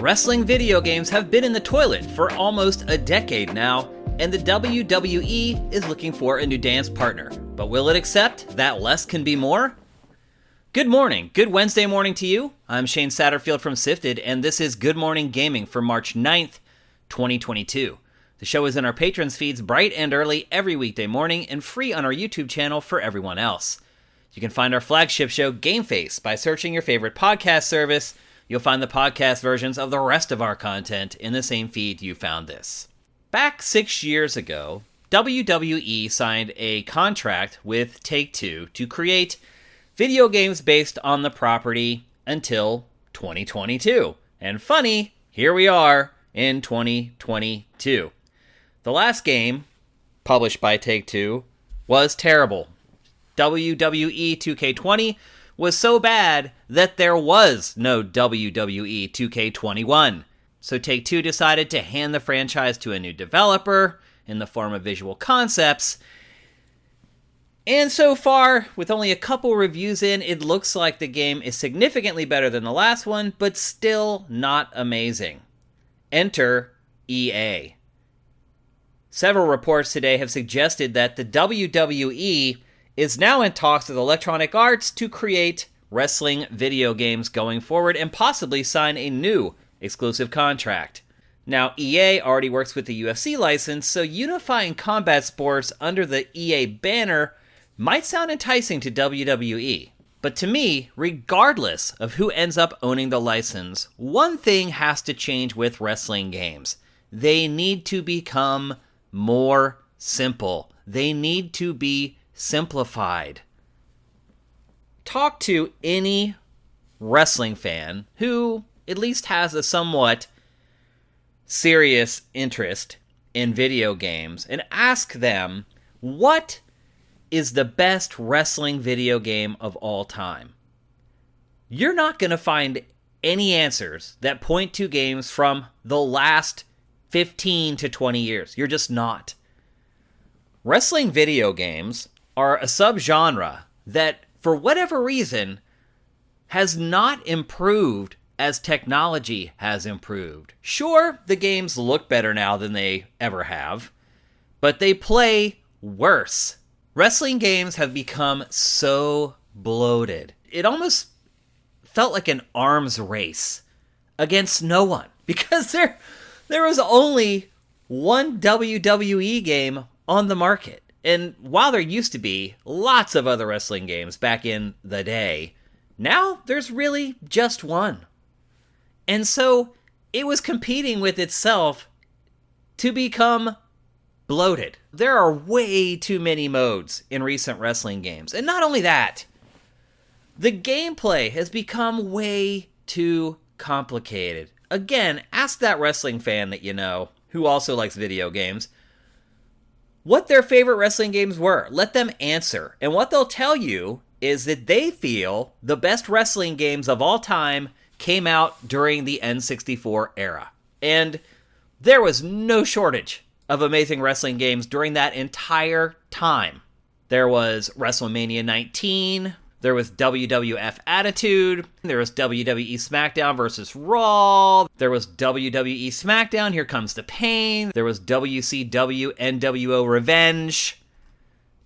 Wrestling video games have been in the toilet for almost a decade now, and the WWE is looking for a new dance partner. But will it accept that less can be more? Good morning, good Wednesday morning to you. I'm Shane Satterfield from Sifted, and this is Good Morning Gaming for March 9th, 2022. The show is in our patrons' feeds bright and early every weekday morning and free on our YouTube channel for everyone else. You can find our flagship show, Game Face, by searching your favorite podcast service. You'll find the podcast versions of the rest of our content in the same feed you found this. Back 6 years ago, WWE signed a contract with Take-Two to create video games based on the property until 2022. And funny, here we are in 2022. The last game, published by Take-Two, was terrible. WWE 2K20 was so bad that there was no WWE 2K21. So Take-Two decided to hand the franchise to a new developer in the form of Visual Concepts. And so far, with only a couple reviews in, it looks like the game is significantly better than the last one, but still not amazing. Enter EA. Several reports today have suggested that the WWE is now in talks with Electronic Arts to create wrestling video games going forward and possibly sign a new exclusive contract. Now, EA already works with the UFC license, so unifying combat sports under the EA banner might sound enticing to WWE. But to me, regardless of who ends up owning the license, one thing has to change with wrestling games. They need to become more simple. They need to be simplified. Talk to any wrestling fan who at least has a somewhat serious interest in video games and ask them, what is the best wrestling video game of all time? You're not going to find any answers that point to games from the last 15 to 20 years. You're just not. Wrestling video games are a subgenre that, for whatever reason, has not improved as technology has improved. Sure, the games look better now than they ever have, but they play worse. Wrestling games have become so bloated. It almost felt like an arms race against no one, because there was only one WWE game on the market. And while there used to be lots of other wrestling games back in the day, now there's really just one. And so it was competing with itself to become bloated. There are way too many modes in recent wrestling games. And not only that, the gameplay has become way too complicated. Again, ask that wrestling fan that you know, who also likes video games, what their favorite wrestling games were. Let them answer. And what they'll tell you is that they feel the best wrestling games of all time came out during the N64 era. And there was no shortage of amazing wrestling games during that entire time. There was WrestleMania 19, there was WWF Attitude, there was WWE SmackDown vs. Raw, there was WWE SmackDown, Here Comes the Pain, there was WCW NWO Revenge,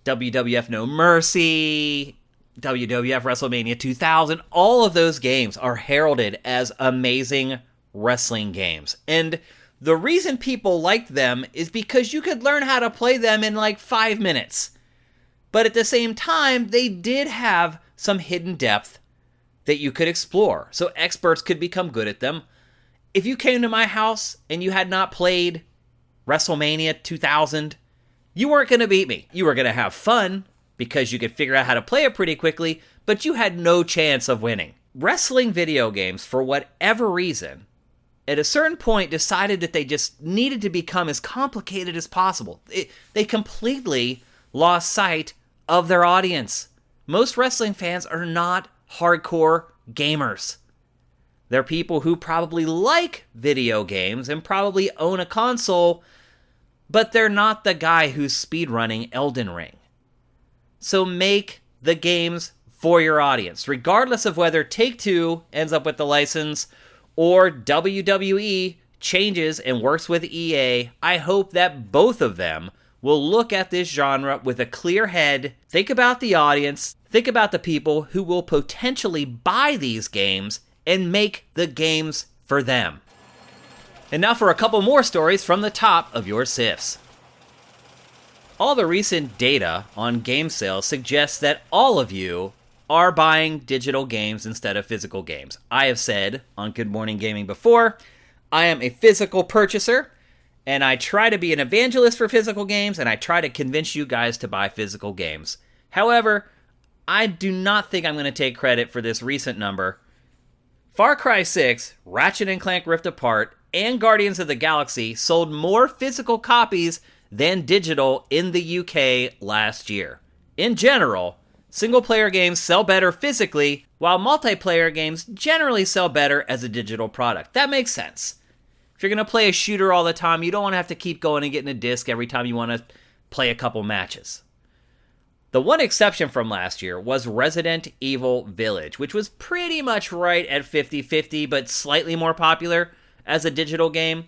WWF No Mercy, WWF WrestleMania 2000. All of those games are heralded as amazing wrestling games. And the reason people liked them is because you could learn how to play them in like 5 minutes. But at the same time, they did have some hidden depth that you could explore, so experts could become good at them. If you came to my house and you had not played WrestleMania 2000, you weren't going to beat me. You were going to have fun because you could figure out how to play it pretty quickly, but you had no chance of winning. Wrestling video games, for whatever reason, at a certain point decided that they just needed to become as complicated as possible. They completely lost sight of their audience. Most wrestling fans are not hardcore gamers. They're people who probably like video games and probably own a console, but they're not the guy who's speedrunning Elden Ring. So make the games for your audience, regardless of whether Take-Two ends up with the license or WWE changes and works with EA. I hope that both of them will look at this genre with a clear head, think about the audience, think about the people who will potentially buy these games, and make the games for them. And now for a couple more stories from the top of your SIFs. All the recent data on game sales suggests that all of you are buying digital games instead of physical games. I have said on Good Morning Gaming before, I am a physical purchaser, and I try to be an evangelist for physical games, and I try to convince you guys to buy physical games. However, I do not think I'm going to take credit for this recent number. Far Cry 6, Ratchet & Clank Rift Apart, and Guardians of the Galaxy sold more physical copies than digital in the UK last year. In general, single-player games sell better physically, while multiplayer games generally sell better as a digital product. That makes sense. If you're going to play a shooter all the time, you don't want to have to keep going and getting a disc every time you want to play a couple matches. The one exception from last year was Resident Evil Village, which was pretty much right at 50-50, but slightly more popular as a digital game.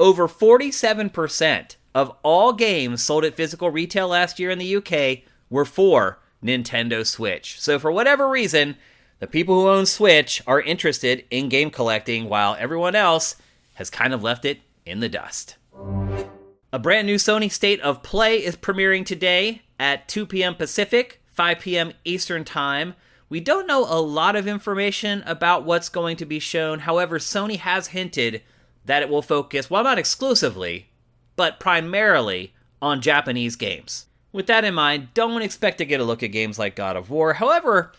Over 47% of all games sold at physical retail last year in the UK were for Nintendo Switch. So for whatever reason, the people who own Switch are interested in game collecting, while everyone else has kind of left it in the dust. A brand new Sony State of Play is premiering today at 2 p.m. Pacific, 5 p.m. Eastern Time. We don't know a lot of information about what's going to be shown. However, Sony has hinted that it will focus, well, not exclusively, but primarily on Japanese games. With that in mind, don't expect to get a look at games like God of War. However,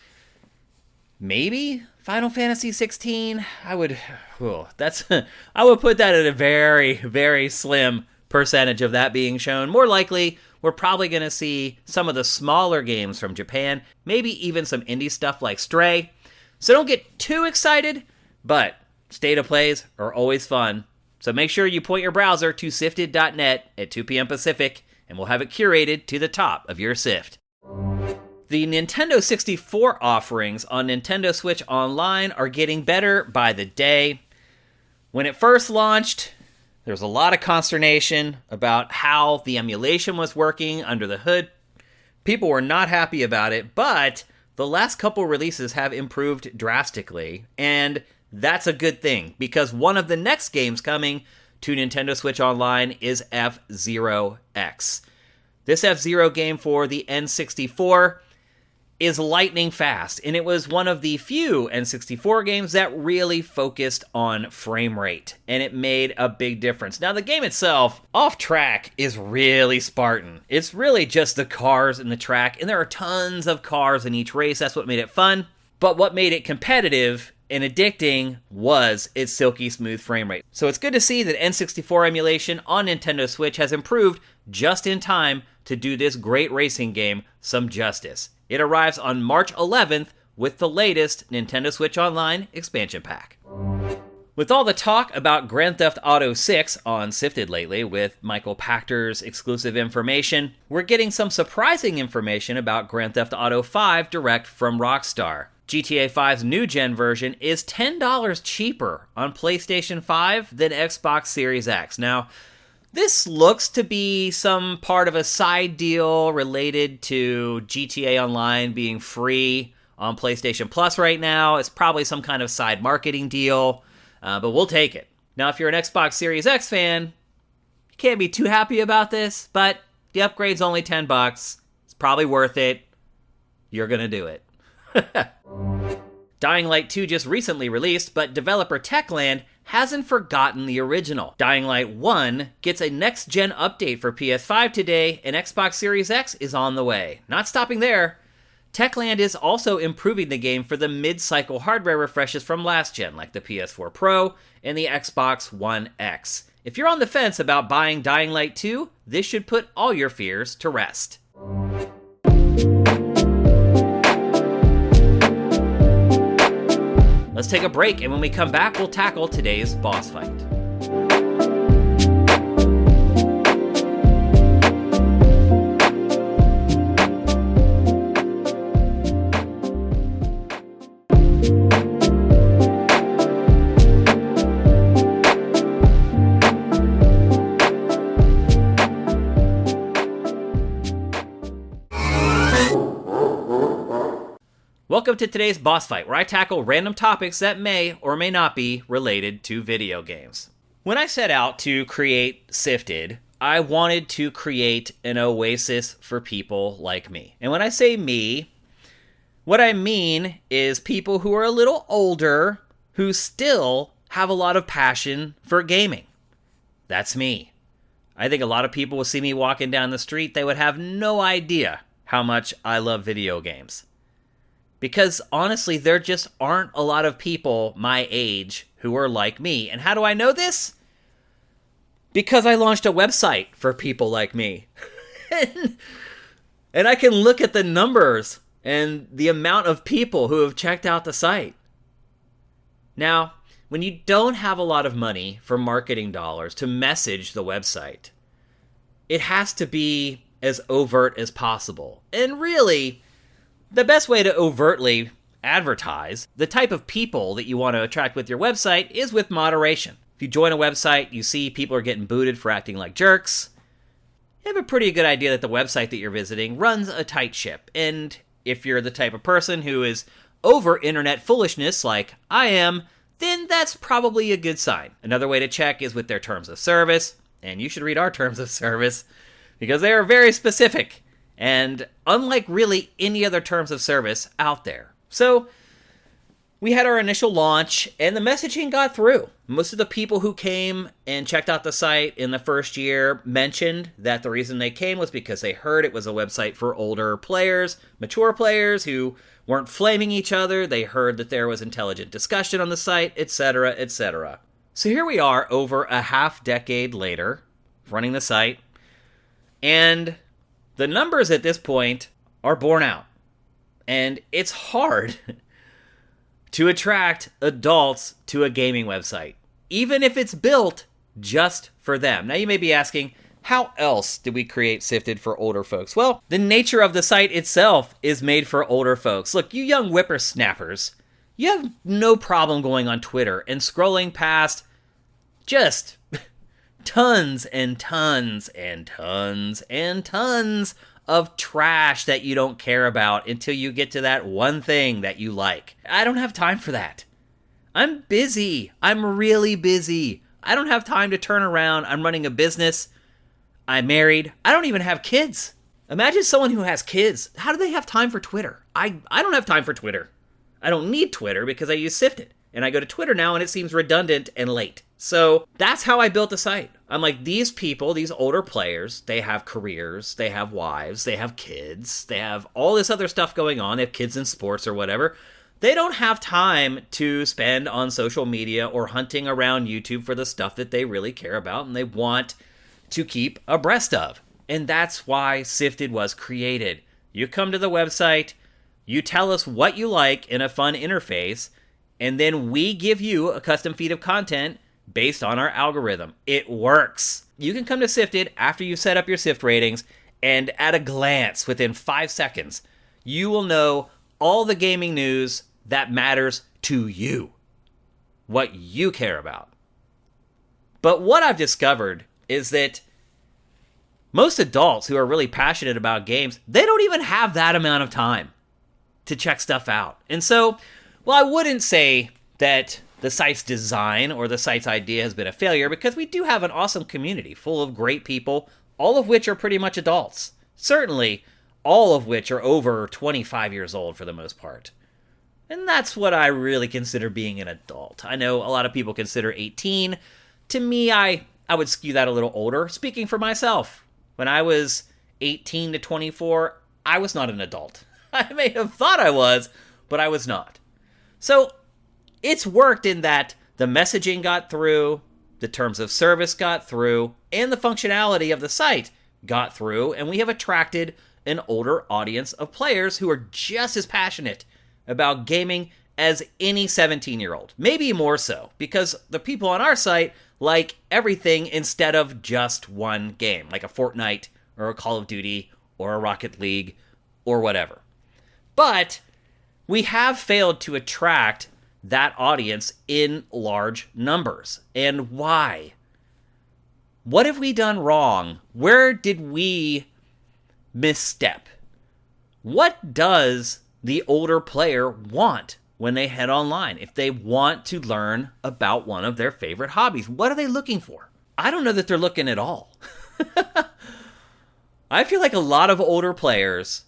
maybe Final Fantasy 16. I would put that at a very, very slim percentage of that being shown. More likely, we're probably going to see some of the smaller games from Japan, maybe even some indie stuff like Stray. So don't get too excited, but State of Plays are always fun. So make sure you point your browser to sifted.net at 2 p.m. Pacific, and we'll have it curated to the top of your SIFT. The Nintendo 64 offerings on Nintendo Switch Online are getting better by the day. When it first launched, there was a lot of consternation about how the emulation was working under the hood. People were not happy about it, but the last couple releases have improved drastically, and that's a good thing, because one of the next games coming to Nintendo Switch Online is F-Zero X. This F-Zero game for the N64 is lightning fast, and it was one of the few N64 games that really focused on frame rate, and it made a big difference. Now, the game itself, off track, is really Spartan. It's really just the cars and the track, and there are tons of cars in each race. That's what made it fun, but what made it competitive and addicting was its silky smooth frame rate. So it's good to see that N64 emulation on Nintendo Switch has improved just in time to do this great racing game some justice. It arrives on March 11th with the latest Nintendo Switch Online expansion pack. With all the talk about Grand Theft Auto 6 on Sifted lately, with Michael Pachter's exclusive information, we're getting some surprising information about Grand Theft Auto 5 direct from Rockstar. GTA 5's new gen version is $10 cheaper on PlayStation 5 than Xbox Series X. Now, this looks to be some part of a side deal related to GTA Online being free on PlayStation Plus right now. It's probably some kind of side marketing deal, but we'll take it. Now, if you're an Xbox Series X fan, you can't be too happy about this, but the upgrade's only $10. It's probably worth it. You're gonna do it. Dying Light 2 just recently released, but developer Techland hasn't forgotten the original. Dying Light 1 gets a next-gen update for PS5 today, and Xbox Series X is on the way. Not stopping there, Techland is also improving the game for the mid-cycle hardware refreshes from last gen, like the PS4 Pro and the Xbox One X. If you're on the fence about buying Dying Light 2, this should put all your fears to rest. Let's take a break, and when we come back, we'll tackle today's boss fight. Welcome to today's boss fight, where I tackle random topics that may or may not be related to video games. When I set out to create Sifted, I wanted to create an oasis for people like me. And when I say me, what I mean is people who are a little older, who still have a lot of passion for gaming. That's me. I think a lot of people will see me walking down the street, they would have no idea how much I love video games. Because honestly, there just aren't a lot of people my age who are like me. And how do I know this? Because I launched a website for people like me. And I can look at the numbers and the amount of people who have checked out the site. Now, when you don't have a lot of money for marketing dollars to message the website, it has to be as overt as possible. And really, the best way to overtly advertise the type of people that you want to attract with your website is with moderation. If you join a website, you see people are getting booted for acting like jerks, you have a pretty good idea that the website that you're visiting runs a tight ship. And if you're the type of person who is over internet foolishness like I am, then that's probably a good sign. Another way to check is with their terms of service, and you should read our terms of service because they are very specific. And unlike really any other terms of service out there. So we had our initial launch and the messaging got through. Most of the people who came and checked out the site in the first year mentioned that the reason they came was because they heard it was a website for older players, mature players who weren't flaming each other. They heard that there was intelligent discussion on the site, etc., etc. So here we are over a half decade later running the site, and the numbers at this point are borne out, and it's hard to attract adults to a gaming website, even if it's built just for them. Now you may be asking, how else did we create Sifted for older folks? Well, the nature of the site itself is made for older folks. Look, you young whippersnappers, you have no problem going on Twitter and scrolling past just tons and tons and tons and tons of trash that you don't care about until you get to that one thing that you like. I don't have time for that. I'm busy. I'm really busy. I don't have time to turn around. I'm running a business. I'm married. I don't even have kids. Imagine someone who has kids. How do they have time for Twitter? I don't have time for Twitter. I don't need Twitter because I use Sifted. And I go to Twitter now and it seems redundant and late. So that's how I built the site. I'm like, these people, these older players, they have careers, they have wives, they have kids, they have all this other stuff going on. They have kids in sports or whatever. They don't have time to spend on social media or hunting around YouTube for the stuff that they really care about and they want to keep abreast of. And that's why Sifted was created. You come to the website, you tell us what you like in a fun interface, and then we give you a custom feed of content based on our algorithm. It works. You can come to Sifted after you set up your Sift ratings, and at a glance, within 5 seconds, you will know all the gaming news that matters to you, what you care about. But what I've discovered is that most adults who are really passionate about games, they don't even have that amount of time to check stuff out. And so, well, I wouldn't say that the site's design or the site's idea has been a failure, because we do have an awesome community full of great people, all of which are pretty much adults. Certainly, all of which are over 25 years old for the most part. And that's what I really consider being an adult. I know a lot of people consider 18. To me, I would skew that a little older. Speaking for myself, when I was 18 to 24, I was not an adult. I may have thought I was, but I was not. So it's worked in that the messaging got through, the terms of service got through, and the functionality of the site got through, and we have attracted an older audience of players who are just as passionate about gaming as any 17-year-old. Maybe more so, because the people on our site like everything instead of just one game, like a Fortnite or a Call of Duty or a Rocket League or whatever. But we have failed to attract that audience in large numbers. And why? What have we done wrong? Where did we misstep? What does the older player want when they head online? If they want to learn about one of their favorite hobbies, what are they looking for? I don't know that they're looking at all. I feel like a lot of older players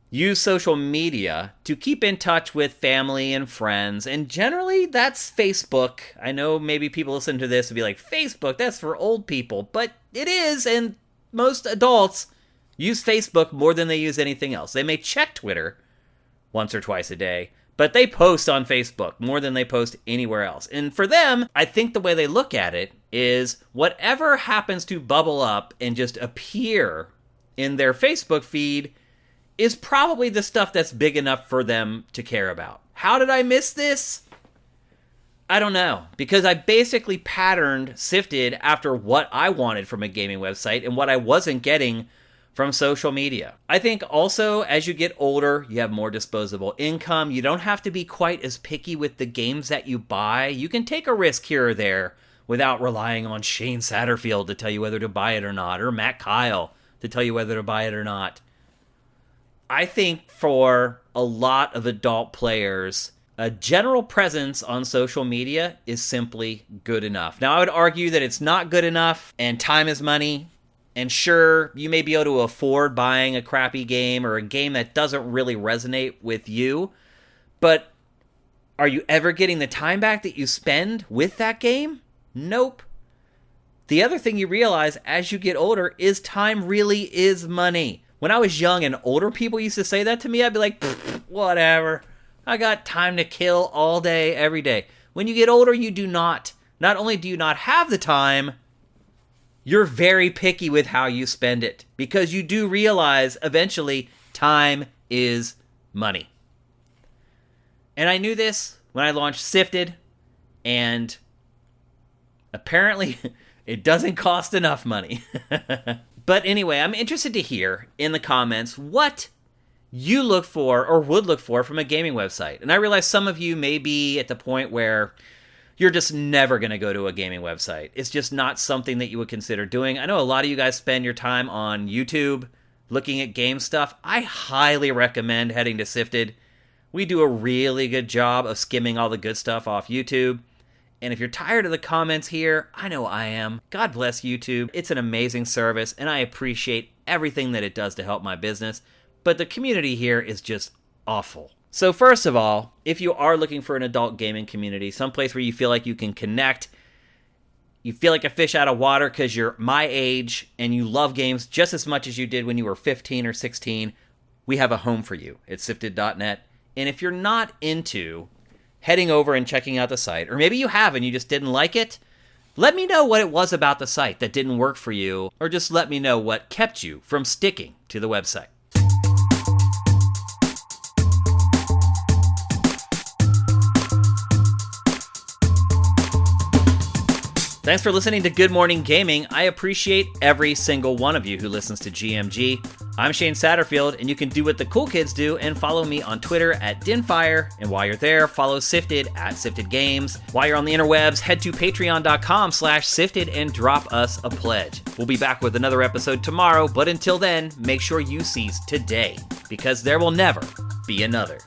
use social media to keep in touch with family and friends, and generally that's Facebook. I know maybe people listen to this and be like, Facebook, that's for old people, but it is, and most adults use Facebook more than they use anything else. They may check Twitter once or twice a day, but they post on Facebook more than they post anywhere else. And for them, I think the way they look at it is whatever happens to bubble up and just appear in their Facebook feed is probably the stuff that's big enough for them to care about. How did I miss this? I don't know, because I basically patterned Sifted after what I wanted from a gaming website and what I wasn't getting from social media. I think also as you get older, you have more disposable income. You don't have to be quite as picky with the games that you buy. You can take a risk here or there without relying on Shane Satterfield to tell you whether to buy it or not, or Matt Kyle to tell you whether to buy it or not. I think for a lot of adult players, a general presence on social media is simply good enough. Now, I would argue that it's not good enough, and time is money. And sure, you may be able to afford buying a crappy game or a game that doesn't really resonate with you, but are you ever getting the time back that you spend with that game? Nope. The other thing you realize as you get older is time really is money. When I was young and older people used to say that to me, I'd be like, whatever. I got time to kill all day, every day. When you get older, you do not. Not only do you not have the time, you're very picky with how you spend it, because you do realize eventually time is money. And I knew this when I launched Sifted, and apparently it doesn't cost enough money. But anyway, I'm interested to hear in the comments what you look for or would look for from a gaming website. And I realize some of you may be at the point where you're just never going to go to a gaming website. It's just not something that you would consider doing. I know a lot of you guys spend your time on YouTube looking at game stuff. I highly recommend heading to Sifted. We do a really good job of skimming all the good stuff off YouTube. And if you're tired of the comments here, I know I am. God bless YouTube. It's an amazing service, and I appreciate everything that it does to help my business. But the community here is just awful. So first of all, if you are looking for an adult gaming community, someplace where you feel like you can connect, you feel like a fish out of water because you're my age and you love games just as much as you did when you were 15 or 16, we have a home for you at sifted.net. And if you're not into heading over and checking out the site, or maybe you have and you just didn't like it, let me know what it was about the site that didn't work for you, or just let me know what kept you from sticking to the website. Thanks for listening to Good Morning Gaming. I appreciate every single one of you who listens to GMG. I'm Shane Satterfield, and you can do what the cool kids do and follow me on Twitter at Dinfire. And while you're there, follow Sifted at Sifted Games. While you're on the interwebs, head to patreon.com/Sifted and drop us a pledge. We'll be back with another episode tomorrow, but until then, make sure you seize today, because there will never be another.